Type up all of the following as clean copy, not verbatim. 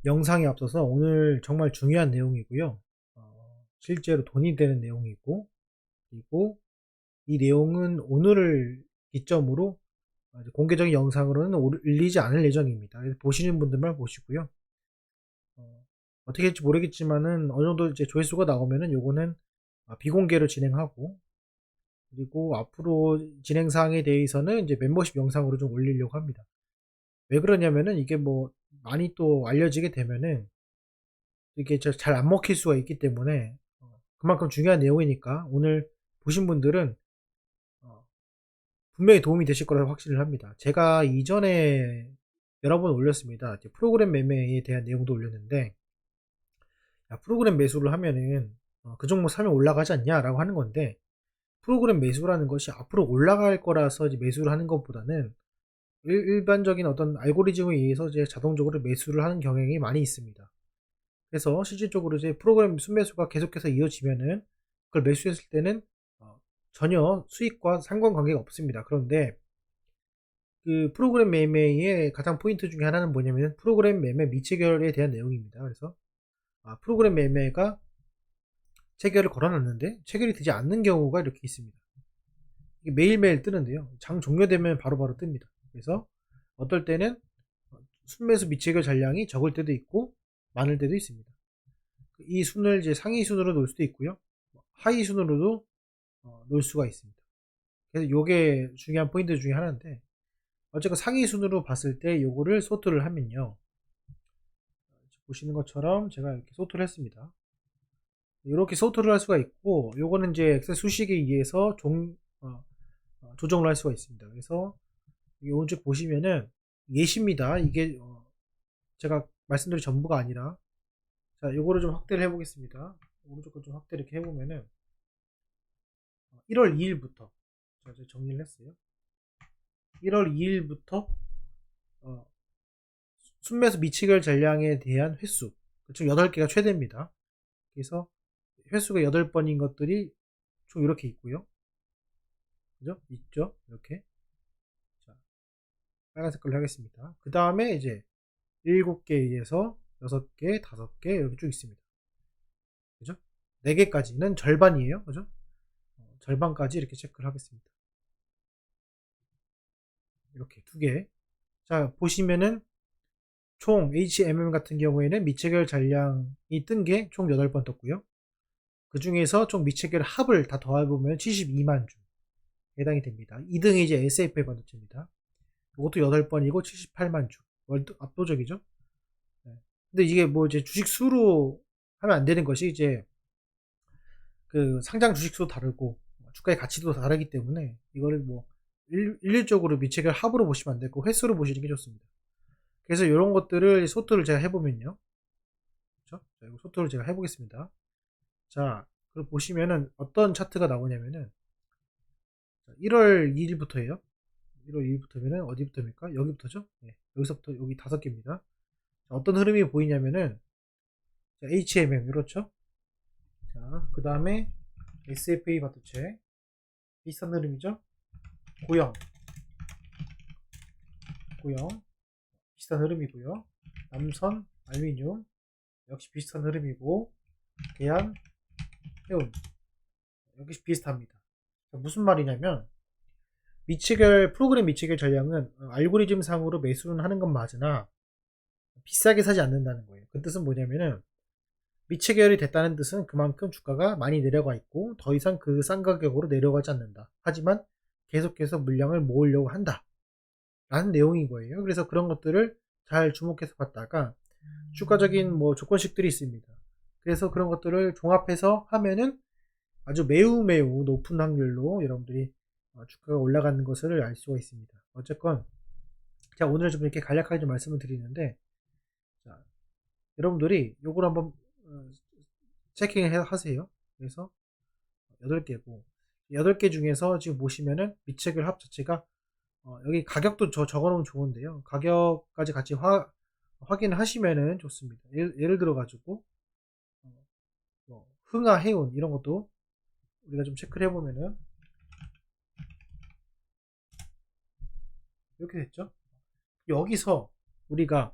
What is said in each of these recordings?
영상에 앞서서 오늘 정말 중요한 내용이고요. 실제로 돈이 되는 내용이고, 그리고 이 내용은 오늘을 기점으로 공개적인 영상으로는 올리지 않을 예정입니다. 그래서 보시는 분들만 보시고요. 어떻게 될지 모르겠지만은 어느 정도 이제 조회수가 나오면은 요거는 비공개로 진행하고, 그리고 앞으로 진행 사항에 대해서는 이제 멤버십 영상으로 좀 올리려고 합니다. 왜 그러냐면은 이게 뭐 많이 또 알려지게 되면은 이게 잘 안 먹힐 수가 있기 때문에 그만큼 중요한 내용이니까 오늘 보신 분들은 어, 분명히 도움이 되실 거라고 확신을 합니다. 제가 이전에 여러 번 올렸습니다. 프로그램 매매에 대한 내용도 올렸는데, 야, 프로그램 매수를 하면은 그 종목 사면 올라가지 않냐라고 하는 건데, 프로그램 매수라는 것이 앞으로 올라갈 거라서 이제 매수를 하는 것보다는 일반적인 어떤 알고리즘에 의해서 이제 자동적으로 매수를 하는 경향이 많이 있습니다. 그래서 실질적으로 이제 프로그램 순매수가 계속해서 이어지면은 그걸 매수했을 때는 전혀 수익과 상관관계가 없습니다. 그런데 그 프로그램 매매의 가장 포인트 중에 하나는 뭐냐면 프로그램 매매 미체결에 대한 내용입니다. 그래서 프로그램 매매가 체결을 걸어놨는데 체결이 되지 않는 경우가 이렇게 있습니다. 이게 매일매일 뜨는데요. 장 종료되면 바로바로 뜹니다. 그래서 어떨 때는 순매수 미체결 잔량이 적을 때도 있고 많을 때도 있습니다. 이 순을 이제 상위 순으로 놓을 수도 있고요. 하위 순으로도 놓을 수가 있습니다. 그래서 요게 중요한 포인트 중에 하나인데, 어쨌든 상위 순으로 봤을 때 요거를 소트를 하면요. 보시는 것처럼 제가 이렇게 소트를 했습니다. 이렇게 소트를 할 수가 있고, 요거는 이제 엑셀 수식에 의해서 조정을 할 수가 있습니다. 그래서 오른쪽 보시면은 예시입니다. 이게 제가 말씀드린 전부가 아니라, 자, 요거를 좀 확대를 해보겠습니다. 오른쪽 좀 확대 이렇게 해보면은 1월 2일부터 제가 정리를 했어요. 1월 2일부터 순매수 미치결 전량에 대한 횟수, 총 8개가 최대입니다. 그래서 횟수가 8번인 것들이 총 이렇게 있고요. 그죠? 있죠? 이렇게. 자, 빨간 색깔로 하겠습니다. 그 다음에 이제 7개에서 6개, 5개 이렇게 쭉 있습니다. 그죠? 4개까지는 절반이에요. 그죠? 절반까지 이렇게 체크를 하겠습니다. 이렇게 2개. 자, 보시면은 총 HMM 같은 경우에는 미체결 잔량이 뜬 게 총 8번 떴고요. 그 중에서 총 미체결 합을 다 더해보면 72만 주 해당이 됩니다. 2등이 이제 SFA 반도체입니다. 이것도 8번이고 78만 주. 압도적이죠? 네. 근데 이게 뭐 이제 주식 수로 하면 안 되는 것이 이제 그 상장 주식 수도 다르고 주가의 가치도 다르기 때문에 이거를 뭐 일률적으로 미체결 합으로 보시면 안 되고 횟수로 보시는 게 좋습니다. 그래서 이런 것들을 소트를 제가 해보면요. 그렇죠? 자, 이거 소트를 제가 해보겠습니다. 자, 그럼 보시면은 어떤 차트가 나오냐면은 1월 2일부터예요. 1월 2일부터면은 어디부터입니까? 여기부터죠? 네, 여기서부터 여기 5개입니다. 어떤 흐름이 보이냐면은 HMM 이렇죠? 자, 그 다음에 SFA 반도체 비슷한 흐름이죠? 고영 비슷한 흐름이고요. 남선 알루미늄 역시 비슷한 흐름이고, 대한 해운 역시 비슷합니다. 무슨 말이냐면 프로그램 미치결 전략은 알고리즘 상으로 매수는 하는 건 맞으나 비싸게 사지 않는다는 거예요. 그 뜻은 뭐냐면은 미체결이 됐다는 뜻은 그만큼 주가가 많이 내려가 있고 더 이상 그 싼 가격으로 내려가지 않는다. 하지만 계속해서 물량을 모으려고 한다. 라는 내용인 거예요. 그래서 그런 것들을 잘 주목해서 봤다가 주가적인 뭐 조건식들이 있습니다. 그래서 그런 것들을 종합해서 하면은 아주 매우 높은 확률로 여러분들이 주가가 올라가는 것을 알 수가 있습니다. 어쨌건 제가 오늘 좀 이렇게 간략하게 좀 말씀을 드리는데, 자, 여러분들이 요걸 한번 체킹을 하세요. 그래서 8개고 8개 중에서 지금 보시면은 미체결 합 자체가 여기 가격도 적어놓으면 좋은데요. 가격까지 같이 확인을 하시면은 좋습니다. 예를 들어 가지고 뭐 흥하 해운 이런 것도 우리가 좀 체크를 해보면은 이렇게 됐죠. 여기서 우리가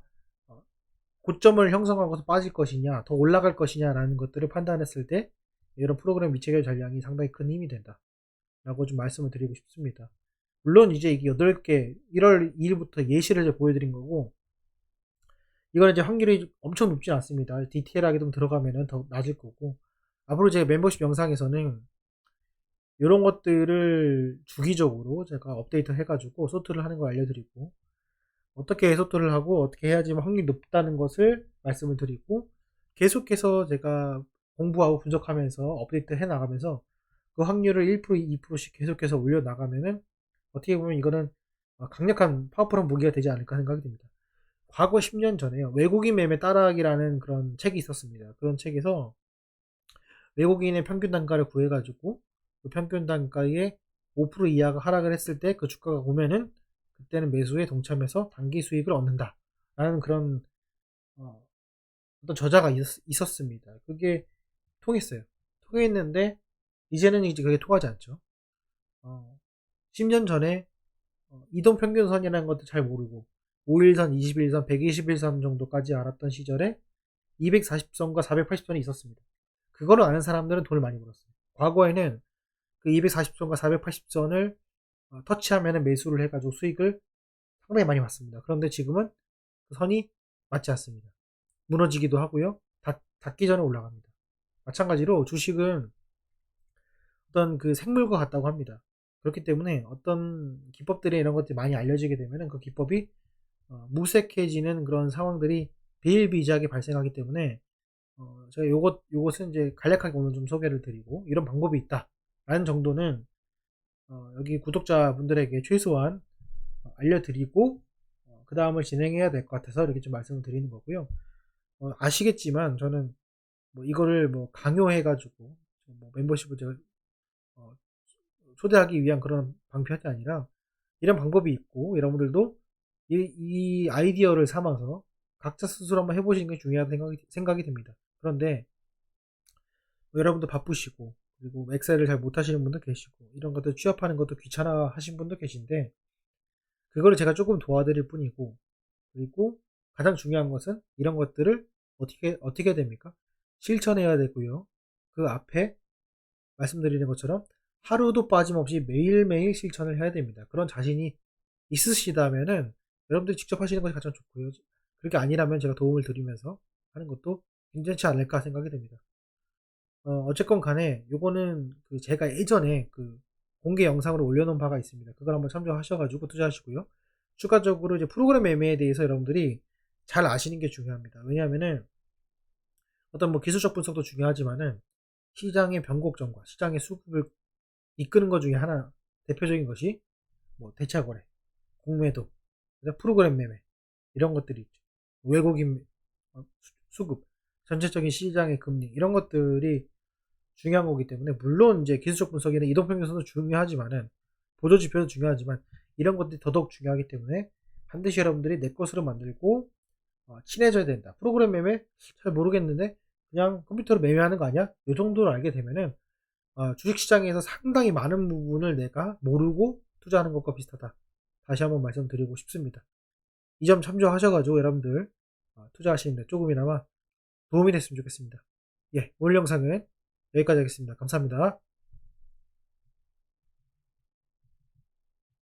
고점을 형성하고서 빠질 것이냐, 더 올라갈 것이냐라는 것들을 판단했을 때 이런 프로그램 미체결 전략이 상당히 큰 힘이 된다라고 좀 말씀을 드리고 싶습니다. 물론 이제 이게 8개 1월 2일부터 예시를 이제 보여드린 거고, 이거는 이제 확률이 엄청 높진 않습니다. 디테일하게 좀 들어가면은 더 낮을 거고, 앞으로 제가 멤버십 영상에서는 이런 것들을 주기적으로 제가 업데이트 해가지고 소트를 하는 걸 알려드리고, 어떻게 소트를 하고 어떻게 해야지만 확률이 높다는 것을 말씀을 드리고, 계속해서 제가 공부하고 분석하면서 업데이트 해 나가면서 그 확률을 1% 2%씩 계속해서 올려 나가면은 어떻게 보면 이거는 강력한 파워풀한 무기가 되지 않을까 생각이 듭니다. 과거 10년 전에요, 외국인 매매 따라하기라는 그런 책이 있었습니다. 그런 책에서 외국인의 평균 단가를 구해가지고 그 평균 단가의 5% 이하가 하락을 했을 때 그 주가가 오면은 그때는 매수에 동참해서 단기 수익을 얻는다 라는 그런 어떤 저자가 있었습니다. 그게 통했어요. 통했는데 이제는 이제 그게 통하지 않죠. 10년 전에 이동평균선이라는 것도 잘 모르고 5일선, 21일선, 121선 정도까지 알았던 시절에 240선과 480선이 있었습니다. 그거를 아는 사람들은 돈을 많이 벌었어요. 과거에는 그 240선과 480선을 터치하면 매수를 해가지고 수익을 상당히 많이 봤습니다. 그런데 지금은 그 선이 맞지 않습니다. 무너지기도 하고요. 닿기 전에 올라갑니다. 마찬가지로 주식은 어떤 그 생물과 같다고 합니다. 그렇기 때문에 어떤 기법들이 이런 것들이 많이 알려지게 되면 그 기법이 무색해지는 그런 상황들이 비일비재하게 발생하기 때문에 제가 요것은 이제 간략하게 오늘 좀 소개를 드리고, 이런 방법이 있다라는 정도는 여기 구독자분들에게 최소한 알려드리고 그 다음을 진행해야 될 것 같아서 이렇게 좀 말씀을 드리는 거고요. 아시겠지만 저는 뭐 이거를 뭐 강요해가지고 뭐 멤버십을 제가 초대하기 위한 그런 방편이 아니라, 이런 방법이 있고 여러분들도 이 아이디어를 삼아서 각자 스스로 한번 해보시는 게 중요하다고 생각이 듭니다. 그런데 뭐 여러분도 바쁘시고, 그리고 엑셀을 잘 못하시는 분도 계시고, 이런 것들 취합하는 것도 귀찮아 하신 분도 계신데, 그거를 제가 조금 도와드릴 뿐이고, 그리고 가장 중요한 것은 이런 것들을 어떻게 해야 됩니까? 실천해야 되고요. 그 앞에 말씀드리는 것처럼 하루도 빠짐없이 매일매일 실천을 해야 됩니다. 그런 자신이 있으시다면은 여러분들이 직접 하시는 것이 가장 좋고요. 그렇게 아니라면 제가 도움을 드리면서 하는 것도 괜찮지 않을까 생각이 됩니다. 어쨌건 간에 요거는 그 제가 예전에 그 공개 영상으로 올려놓은 바가 있습니다. 그걸 한번 참조하셔가지고 투자하시고요. 추가적으로 이제 프로그램 매매에 대해서 여러분들이 잘 아시는 게 중요합니다. 왜냐하면은 어떤 뭐 기술적 분석도 중요하지만은 시장의 변곡점과 시장의 수급을 이끄는 것 중에 하나, 대표적인 것이 뭐 대차 거래, 공매도, 프로그램 매매, 이런 것들이 있죠. 외국인 수급, 전체적인 시장의 금리, 이런 것들이 중요한 거기 때문에, 물론 이제 기술적 분석에는 이동평균선도 중요하지만은 보조 지표도 중요하지만 이런 것들이 더더욱 중요하기 때문에 반드시 여러분들이 내 것으로 만들고 친해져야 된다. 프로그램 매매 잘 모르겠는데 그냥 컴퓨터로 매매하는 거 아니야? 이 정도로 알게 되면은 주식시장에서 상당히 많은 부분을 내가 모르고 투자하는 것과 비슷하다. 다시 한번 말씀드리고 싶습니다. 이 점 참조하셔가지고 여러분들 투자하시는데 조금이나마 도움이 됐으면 좋겠습니다. 예, 오늘 영상은 여기까지 하겠습니다. 감사합니다.